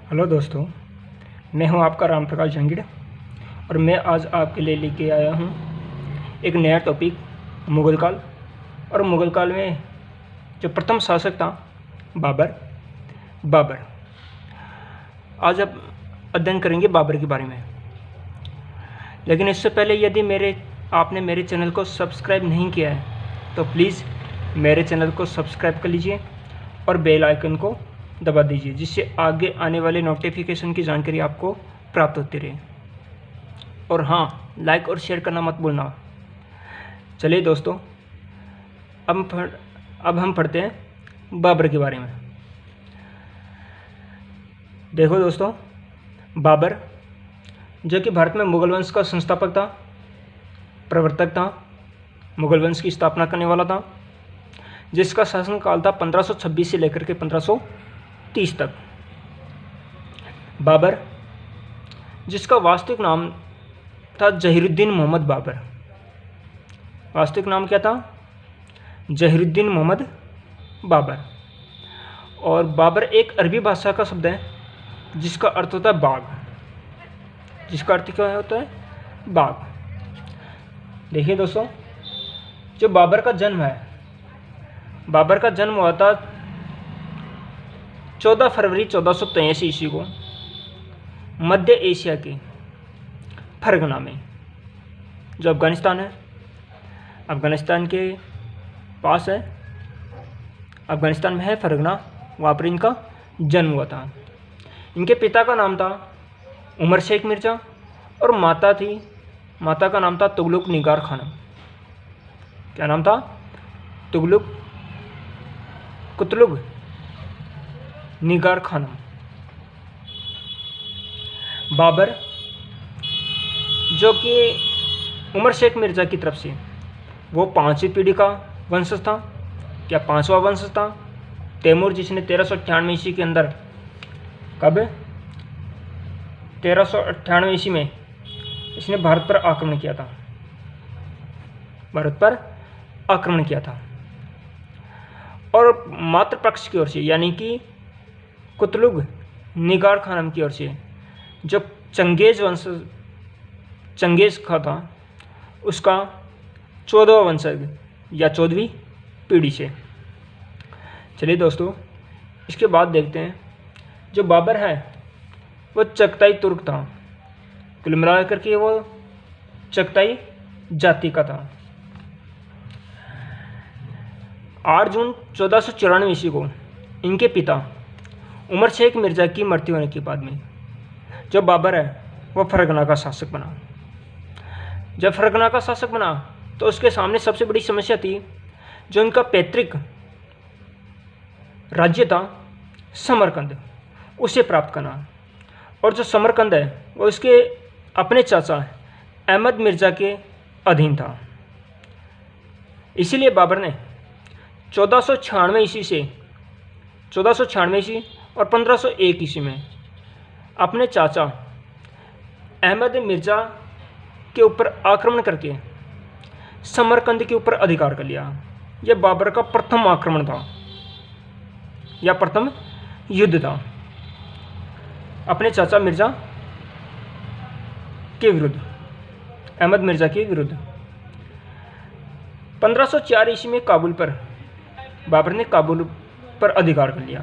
Hello दोस्तों, मैं हूं आपका राम प्रकाश जंगीड़ और मैं आज आपके लिए लेके आया हूं एक नया टॉपिक मुग़ल काल। और मुग़ल काल में जो प्रथम शासक था बाबर। आज अब अध्ययन करेंगे बाबर के बारे में। लेकिन इससे पहले यदि आपने मेरे चैनल को सब्सक्राइब नहीं किया है तो प्लीज़ मेरे चैनल को सब्सक्राइब कर लीजिए और बेल आइकन को दबा दीजिए, जिससे आगे आने वाले नोटिफिकेशन की जानकारी आपको प्राप्त होती रहे। और हाँ, लाइक और शेयर करना मत भूलना। चलिए दोस्तों, अब हम पढ़ते हैं बाबर के बारे में। देखो दोस्तों, बाबर जो कि भारत में मुग़ल वंश का संस्थापक था, प्रवर्तक था, मुग़ल वंश की स्थापना करने वाला था, जिसका शासनकाल था 1526 से लेकर के 1530 तक। बाबर जिसका वास्तविक नाम था जहीरुद्दीन मोहम्मद बाबर। वास्तविक नाम क्या था? जहीरुद्दीन मोहम्मद बाबर। और बाबर एक अरबी भाषा का शब्द है जिसका अर्थ होता है बाग। जिसका अर्थ क्या होता है? बाग। देखिए दोस्तों, जो बाबर का जन्म है, बाबर का जन्म हुआ था 14 फरवरी 1483 ईस्वी को मध्य एशिया के फरगना में, जो अफ़गानिस्तान है, अफ़गानिस्तान के पास है, अफ़गानिस्तान में है फरगना, वहाँ पर इनका जन्म हुआ था। इनके पिता का नाम था उमर शेख मिर्ज़ा और माता का नाम था तुगलक निगार खानम। क्या नाम था? कुतलुग निगार खानम। बाबर जो कि उमर शेख मिर्ज़ा की तरफ से वो 5वीं पीढ़ी का वंशज था। क्या 5वां वंशज था? तैमूर, जिसने 1398 ईस्वी के अंदर, कब? 1398 ईस्वी में इसने भारत पर आक्रमण किया था। और मातृपक्ष की ओर से, यानी कि कुतलुग निगार खानम की ओर से, जो चंगेज़ खा था, उसका 14वां वंशज या 14वीं पीढ़ी से। चलिए दोस्तों, इसके बाद देखते हैं, जो बाबर है वो चगताई तुर्क था। कुल मिला करके वो चगताई जाति का था। 8 जून 1494 ईस्वी को इनके पिता उमर शेख मिर्ज़ा की मृत्यु होने के बाद में जो बाबर है वो फरगना का शासक बना। जब फरगना का शासक बना तो उसके सामने सबसे बड़ी समस्या थी, जो उनका पैतृक राज्य था समरकंद, उसे प्राप्त करना। और जो समरकंद है वो उसके अपने चाचा अहमद मिर्ज़ा के अधीन था। इसीलिए बाबर ने 1496 ईस्वी और 1501 ईस्वी में अपने चाचा अहमद मिर्ज़ा के ऊपर आक्रमण करके समरकंद के ऊपर अधिकार कर लिया। यह बाबर का प्रथम आक्रमण था या प्रथम युद्ध था अपने चाचा मिर्ज़ा के विरुद्ध, अहमद मिर्ज़ा के विरुद्ध। 1504 ईस्वी में बाबर ने काबुल पर अधिकार कर लिया।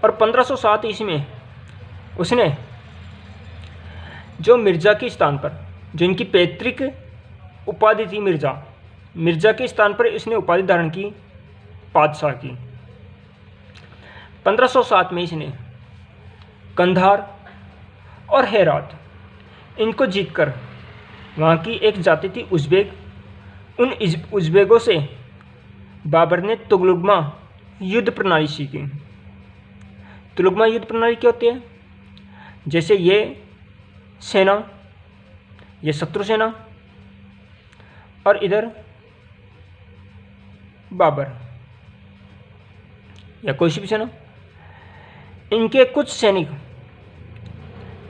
और 1507 ईस्वी में उसने जो मिर्ज़ा के स्थान पर, जो इनकी पैतृक उपाधि थी मिर्ज़ा के स्थान पर इसने उपाधि धारण की बादशाह की। 1507 में इसने कंधार और हेरात इनको जीतकर, वहाँ की एक जाति थी उज़्बेक, उन उज़्बेकों से बाबर ने तुगलुकमा युद्ध प्रणाली सीखी। तुगलुकमा युद्ध प्रणाली क्या होती है? जैसे ये सेना, ये शत्रु सेना और इधर बाबर या कोई सी भी सेना, इनके कुछ सैनिक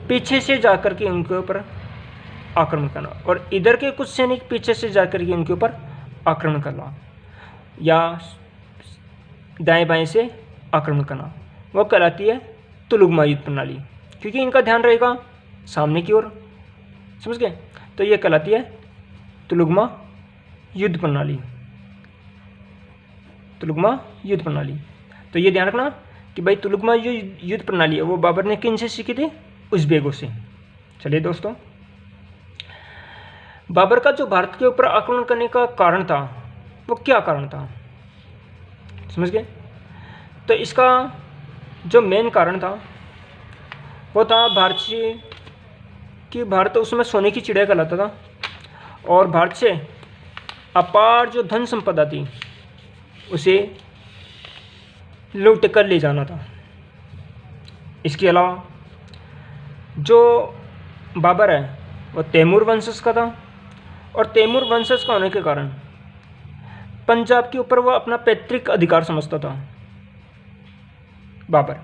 पीछे से जाकर के उनके ऊपर आक्रमण करना, और इधर के कुछ सैनिक पीछे से जाकर के उनके ऊपर आक्रमण करना या दाएं बाएं से आक्रमण करना, वो कहलाती है तुलुगमा युद्ध प्रणाली, क्योंकि इनका ध्यान रहेगा सामने की ओर। समझ गए? तो ये कहलाती है तुलुगमा युद्ध प्रणाली, तुलुगमा युद्ध प्रणाली। तो ये ध्यान रखना कि भाई तुलुगमा युद्ध प्रणाली है वो बाबर ने किन से सीखी थी? उज़्बेकों से। चलिए दोस्तों, बाबर का जो भारत के ऊपर आक्रमण करने का कारण था वो क्या कारण था? समझ गए? तो इसका जो मेन कारण था वो था भारत उसमें सोने की चिड़िया कहलाता था, और भारत से अपार जो धन संपदा थी उसे लूट कर ले जाना था। इसके अलावा जो बाबर है वो तैमूर वंशज का था, और तैमूर वंशज का होने के कारण पंजाब के ऊपर वह अपना पैतृक अधिकार समझता था बाबर,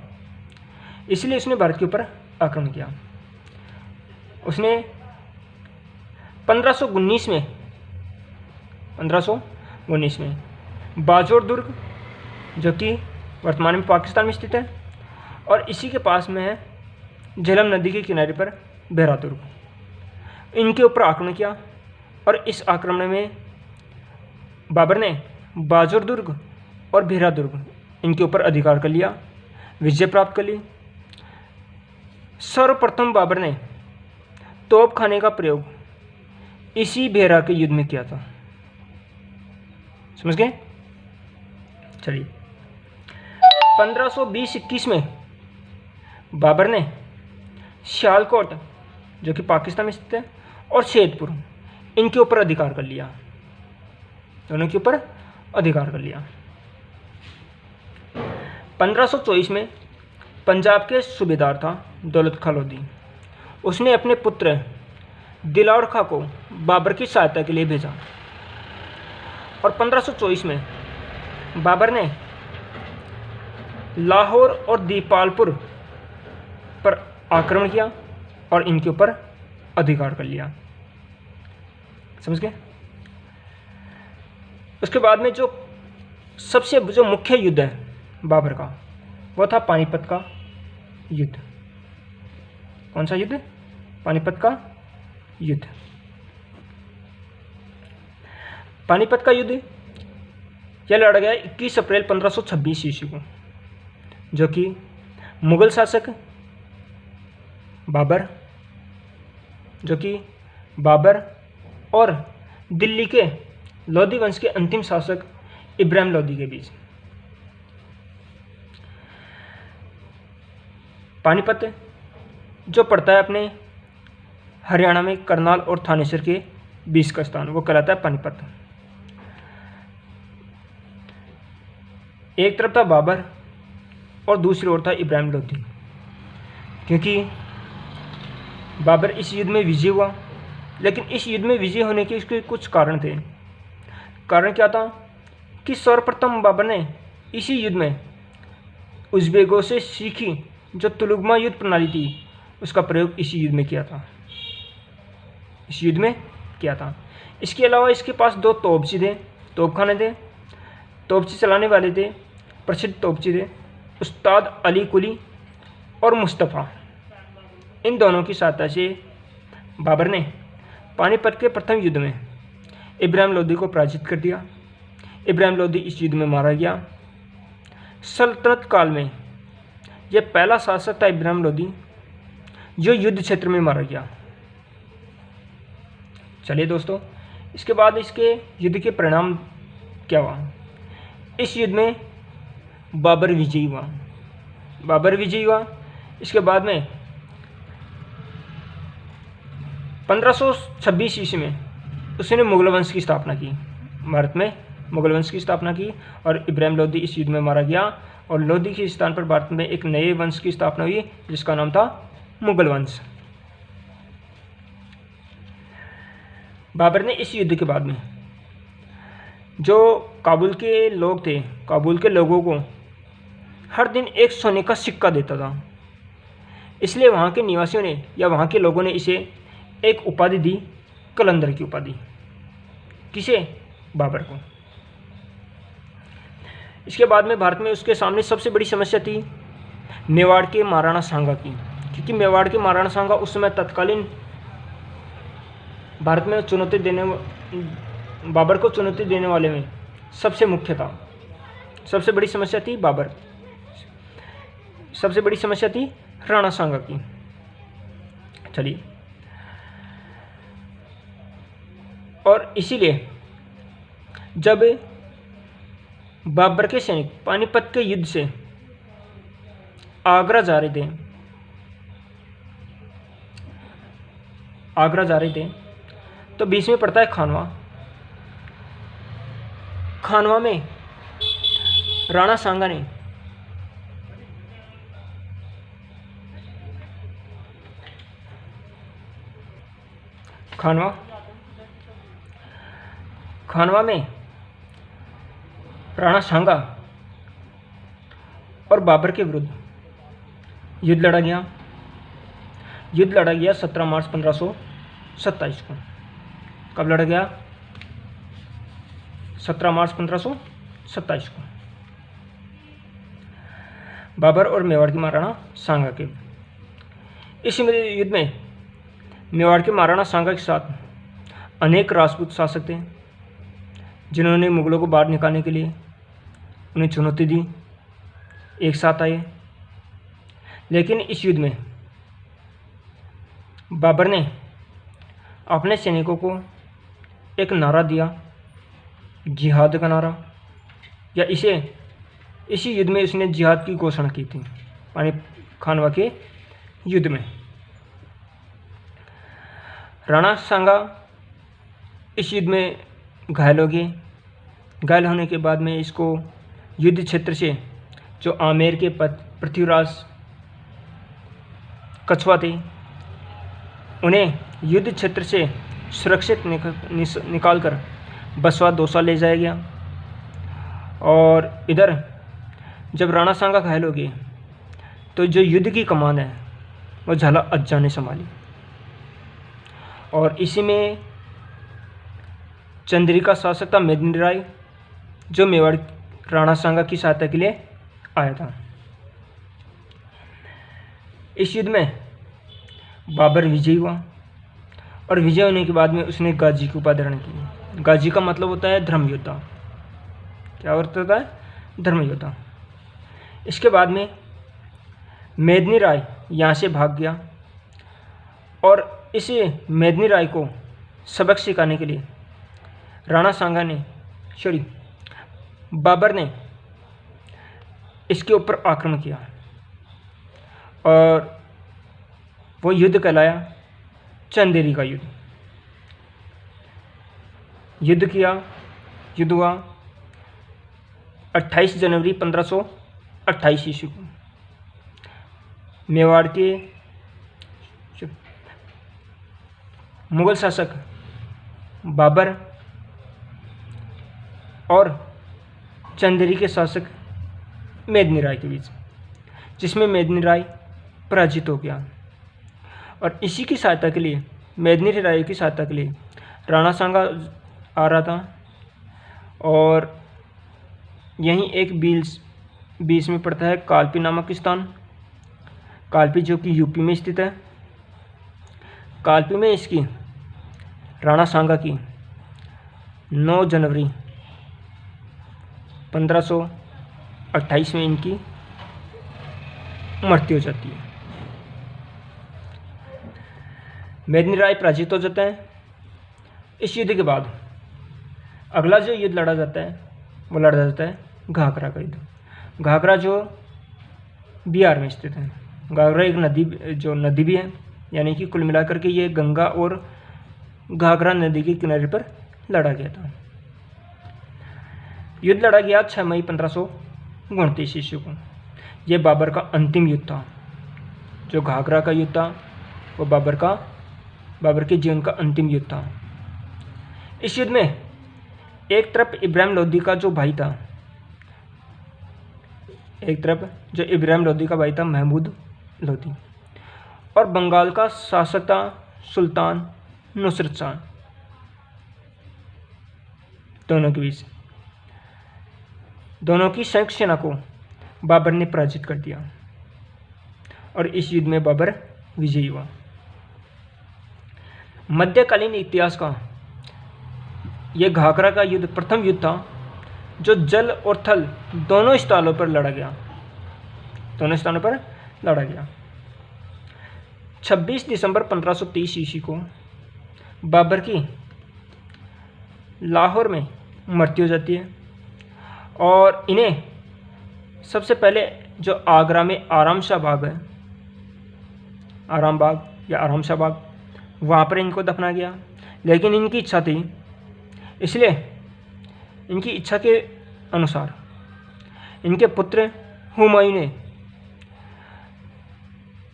इसलिए उसने भारत के ऊपर आक्रमण किया। उसने 1519 में बाजौर दुर्ग, जो कि वर्तमान में पाकिस्तान में स्थित है, और इसी के पास में है झेलम नदी के किनारे पर बेहरा दुर्ग, इनके ऊपर आक्रमण किया। और इस आक्रमण में बाबर ने बाजौर दुर्ग और बेहरा दुर्ग इनके ऊपर अधिकार कर लिया, विजय प्राप्त कर ली। सर्वप्रथम बाबर ने तोपखाने का प्रयोग इसी बेहरा के युद्ध में किया था। समझ गए? चलिए, 1520-21 में बाबर ने सियालकोट, जो कि पाकिस्तान में स्थित है, और सैदपुर इनके ऊपर अधिकार कर लिया, दोनों के ऊपर अधिकार कर लिया। 1524 में पंजाब के सूबेदार था दौलत खां लोधी, उसने अपने पुत्र दिलावर खां को बाबर की सहायता के लिए भेजा, और 1524 में बाबर ने लाहौर और दीपालपुर पर आक्रमण किया और इनके ऊपर अधिकार कर लिया। समझ गए? उसके बाद में जो सबसे जो मुख्य युद्ध है बाबर का वो था पानीपत का युद्ध। कौन सा युद्ध? पानीपत का युद्ध। पानीपत का युद्ध यह लड़ा गया 21 अप्रैल 1526 ईस्वी को, जो कि मुगल शासक बाबर और दिल्ली के लोधी वंश के अंतिम शासक इब्राहिम लोधी के बीच। पानीपत जो पड़ता है अपने हरियाणा में करनाल और थानेसर के बीच का स्थान, वो कहलाता है पानीपत। एक तरफ था बाबर और दूसरी ओर था इब्राहिम लोधी, क्योंकि बाबर इस युद्ध में विजय हुआ, लेकिन इस युद्ध में विजय होने के इसके कुछ कारण थे। कारण क्या था कि सर्वप्रथम बाबर ने इसी युद्ध में उज़्बेकों से सीखी जो तुलुगमा युद्ध प्रणाली थी उसका प्रयोग इसी युद्ध में किया था, इसके अलावा इसके पास 2 तोपची थे, तोपखाने थे, तोपची चलाने वाले थे, प्रसिद्ध तोपची थे उस्ताद अली कुली और मुस्तफ़ा। इन दोनों की सहायता से बाबर ने पानीपत के प्रथम युद्ध में इब्राहिम लोधी को पराजित कर दिया। इब्राहिम लोधी इस युद्ध में मारा गया। सल्तनत काल में यह पहला शासक था इब्राहिम लोधी जो युद्ध क्षेत्र में मारा गया। चलिए दोस्तों, इसके बाद इसके युद्ध के परिणाम क्या हुआ? इस युद्ध में बाबर विजयी हुआ। इसके बाद में 1526 ईस्वी में उसने मुगल वंश की स्थापना की, भारत में मुगल वंश की स्थापना की, और इब्राहिम लोधी इस युद्ध में मारा गया, और लोधी के स्थान पर भारत में एक नए वंश की स्थापना हुई जिसका नाम था मुगल वंश। बाबर ने इस युद्ध के बाद में जो काबुल के लोग थे, काबुल के लोगों को हर दिन एक सोने का सिक्का देता था, इसलिए वहाँ के निवासियों ने या वहाँ के लोगों ने इसे एक उपाधि दी, कलंदर की उपाधि। किसे? बाबर को। इसके बाद में भारत में उसके सामने सबसे बड़ी समस्या थी मेवाड़ के महाराणा सांगा की, क्योंकि मेवाड़ के महाराणा सांगा उस समय तत्कालीन भारत में बाबर को चुनौती देने वाले में सबसे मुख्य था। सबसे बड़ी समस्या थी बाबर, सबसे बड़ी समस्या थी राणा सांगा की। चलिए, और इसीलिए जब बाबर के सैनिक पानीपत के युद्ध से आगरा जा रहे थे तो बीच में पड़ता है खानवा। खानवा में राणा सांगा ने खानवा में राणा सांगा और बाबर के विरुद्ध युद्ध लड़ा गया 17 मार्च 1527 को। कब लड़ा गया? 17 मार्च 1527 को। बाबर और मेवाड़ के महाराणा सांगा के। इस युद्ध में मेवाड़ के महाराणा सांगा के साथ अनेक राजपूत शासक थे जिन्होंने मुगलों को बाहर निकालने के लिए उन्हें चुनौती दी, एक साथ आए। लेकिन इस युद्ध में बाबर ने अपने सैनिकों को एक नारा दिया, जिहाद का नारा, या इसी युद्ध में उसने जिहाद की घोषणा की थी, खानवा के युद्ध में। राणा सांगा इस युद्ध में घायल हो गए। घायल होने के बाद में इसको युद्ध क्षेत्र से, जो आमेर के पृथ्वीराज कछुआ थे, उन्हें युद्ध क्षेत्र से सुरक्षित निकालकर बसवा दौसा ले जाया गया। और इधर जब राणा सांगा घायल हो गए तो जो युद्ध की कमान है वो झाला अज्जा ने संभाली, और इसी में चंद्रिका शासक था मेदिनी राय, जो मेवाड़ राणा सांगा की सहायता के लिए आया था। इस युद्ध में बाबर विजयी हुआ, और विजय होने के बाद में उसने गाजी की उपाधि धारण की। गाजी का मतलब होता है धर्म योद्धा। क्या अर्थ होता है? धर्म योद्धा। इसके बाद में मेदिनी राय यहाँ से भाग गया, और इसी मेदिनी राय को सबक सिखाने के लिए बाबर ने इसके ऊपर आक्रमण किया, और वो युद्ध कहलाया चंदेरी का युद्ध। युद्ध हुआ 28 जनवरी 1528 ईस्वी को। मेवाड़ के मुगल शासक बाबर और चंदेरी के शासक मेदिनी राय के बीच, जिसमें मेदिनी राय पराजित हो गया। और इसी की सहायता के लिए, मेदिनी राय की सहायता के लिए राणा सांगा आ रहा था, और यहीं एक बीच में पड़ता है कालपी नामक स्थान, कालपी जो कि यूपी में स्थित है। कालपी में इसकी राणा सांगा की 9 जनवरी 1528 में इनकी मृत्यु हो जाती है। मेदिनी राय पराजित हो जाता है। इस युद्ध के बाद अगला जो युद्ध लड़ा जाता है वो लड़ा जाता है घाघरा का युद्ध। घाघरा जो बिहार में स्थित है। घाघरा एक नदी भी है, यानी कि कुल मिलाकर के ये गंगा और घाघरा नदी के किनारे पर लड़ा गया था। युद्ध लड़ा गया 6 मई 1529 ईस्वी को। यह बाबर का अंतिम युद्ध था। जो घाघरा का युद्ध था वो बाबर के जीवन का अंतिम युद्ध था। इस युद्ध में एक तरफ इब्राहिम लोदी का जो भाई था, महमूद लोदी, और बंगाल का शासक था सुल्तान नुसरत शाह, दोनों की संयुक्त सेना को बाबर ने पराजित कर दिया। और इस युद्ध में बाबर विजयी हुआ। मध्यकालीन इतिहास का यह घाघरा का युद्ध प्रथम युद्ध था जो जल और थल दोनों स्थानों पर लड़ा गया। 26 दिसंबर 1530 ईस्वी को बाबर की लाहौर में मृत्यु हो जाती है और इन्हें सबसे पहले जो आगरा में आरामशाह बाग है, आराम बाग या आरामशाह बाग, वहाँ पर इनको दफना गया। लेकिन इनकी इच्छा थी, इसलिए इनकी इच्छा के अनुसार इनके पुत्र हुमायूं ने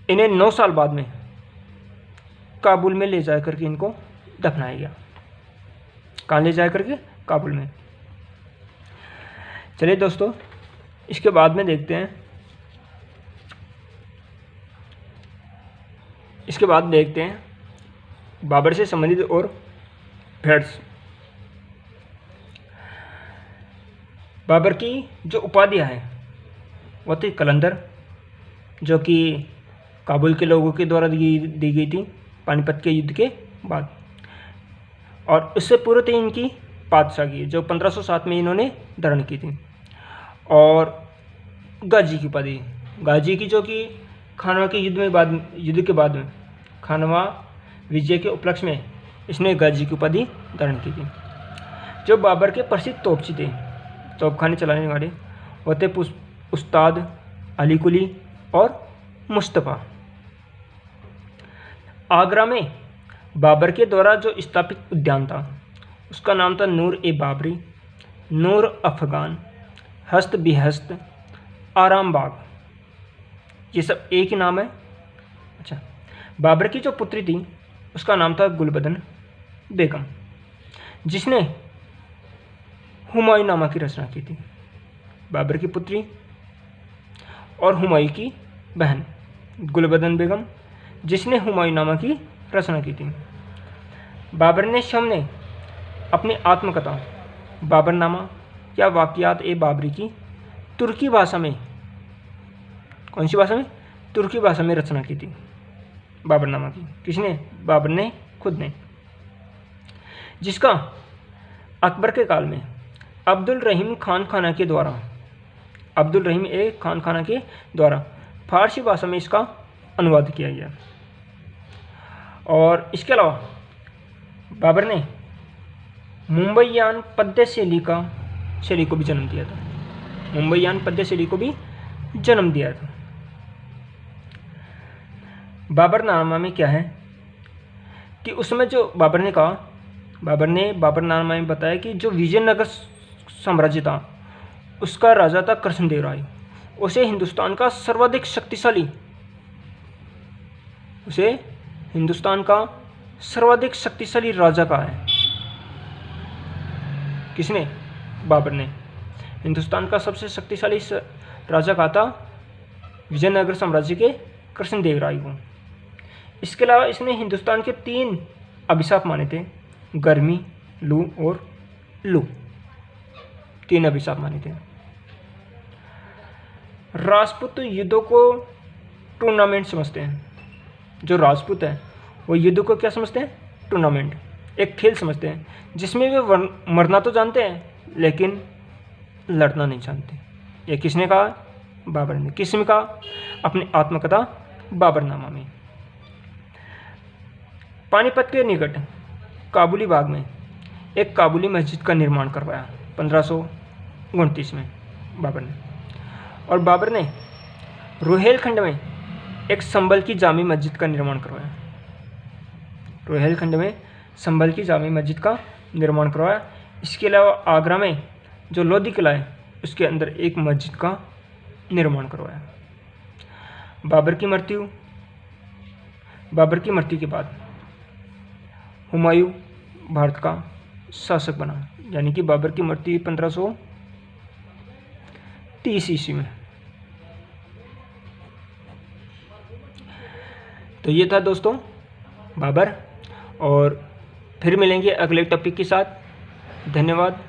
इन्हें 9 साल बाद में काबुल में ले जाकर के इनको दफनाया गया। कहाँ ले जाकर के? काबुल में। चलिए दोस्तों, इसके बाद में देखते हैं, बाबर से संबंधित और फैक्ट्स। बाबर की जो उपाधियाँ हैं वो थी कलंदर, जो कि काबुल के लोगों के द्वारा दी गई थी पानीपत के युद्ध के बाद, और उससे पूर्व थी इनकी पातशाह की, जो 1507 में इन्होंने धारण की थी। और गाजी की उपाधि, गाजी की जो कि खानवा के युद्ध के बाद में खानवा विजय के उपलक्ष्य में इसने गाजी की उपाधि धारण की थी। जो बाबर के प्रसिद्ध तोपची थे, तोपखाने चलाने वाले, वो थे उस्ताद अली कुली और मुस्तफ़ा। आगरा में बाबर के द्वारा जो स्थापित उद्यान था उसका नाम था नूर ए बाबरी, नूर अफगान, हस्त बिहस्त, आराम बाग। ये सब एक ही नाम है। अच्छा, बाबर की जो पुत्री थी उसका नाम था गुलबदन बेगम, जिसने हुमायूं नामा की रचना की थी। बाबर की पुत्री और हुमायूं की बहन गुलबदन बेगम, जिसने हुमायूं नामा की रचना की थी। बाबर ने शम ने अपनी आत्मकथा बाबरनामा या वाक़ियात ए बाबरी की तुर्की भाषा में, कौन सी भाषा में? तुर्की भाषा में रचना की थी बाबरनामा की। किसने? बाबर ने खुद ने, जिसका अकबर के काल में अब्दुल रहीम खान खाना के द्वारा फारसी भाषा में इसका अनुवाद किया गया। और इसके अलावा बाबर ने मुंबईयान पद्य शैली को भी जन्म दिया था। मुंबईयान पद्य शैली को भी जन्म दिया था। बाबरनामा में क्या है कि उसमें जो बाबर ने बाबरनामा में बताया कि जो विजयनगर साम्राज्य था उसका राजा था कृष्णदेव राय। उसे हिंदुस्तान का सर्वाधिक शक्तिशाली राजा कहा है। किसने? बाबर ने हिंदुस्तान का सबसे शक्तिशाली राजा कहा था विजयनगर साम्राज्य के कृष्णदेव राय को। इसके अलावा इसने हिंदुस्तान के 3 अभिशाप माने थे, गर्मी, लू और लू। 3 अभिशाप माने थे। राजपूत युद्धों को टूर्नामेंट समझते हैं। जो राजपूत है वो युद्ध को क्या समझते हैं? टूर्नामेंट, एक खेल समझते हैं, जिसमें वे मरना तो जानते हैं लेकिन लड़ना नहीं जानते। ये किसने कहा? बाबर ने। किसमें कहा? अपनी आत्मकथा बाबरनामा में। पानीपत के निकट काबुली बाग में एक काबुली मस्जिद का निर्माण करवाया 1529 में बाबर ने। और बाबर ने रोहेलखंड में एक संभल की जामी मस्जिद का निर्माण करवाया। रोहेलखंड में संभल की जामी मस्जिद का निर्माण करवाया। इसके अलावा आगरा में जो लोधी किला है उसके अंदर एक मस्जिद का निर्माण करवाया। बाबर की मृत्यु के बाद हुमायूं भारत का शासक बना, यानी कि बाबर की मृत्यु 1530 ईस्वी में। तो ये था दोस्तों बाबर, और फिर मिलेंगे अगले टॉपिक के साथ। धन्यवाद।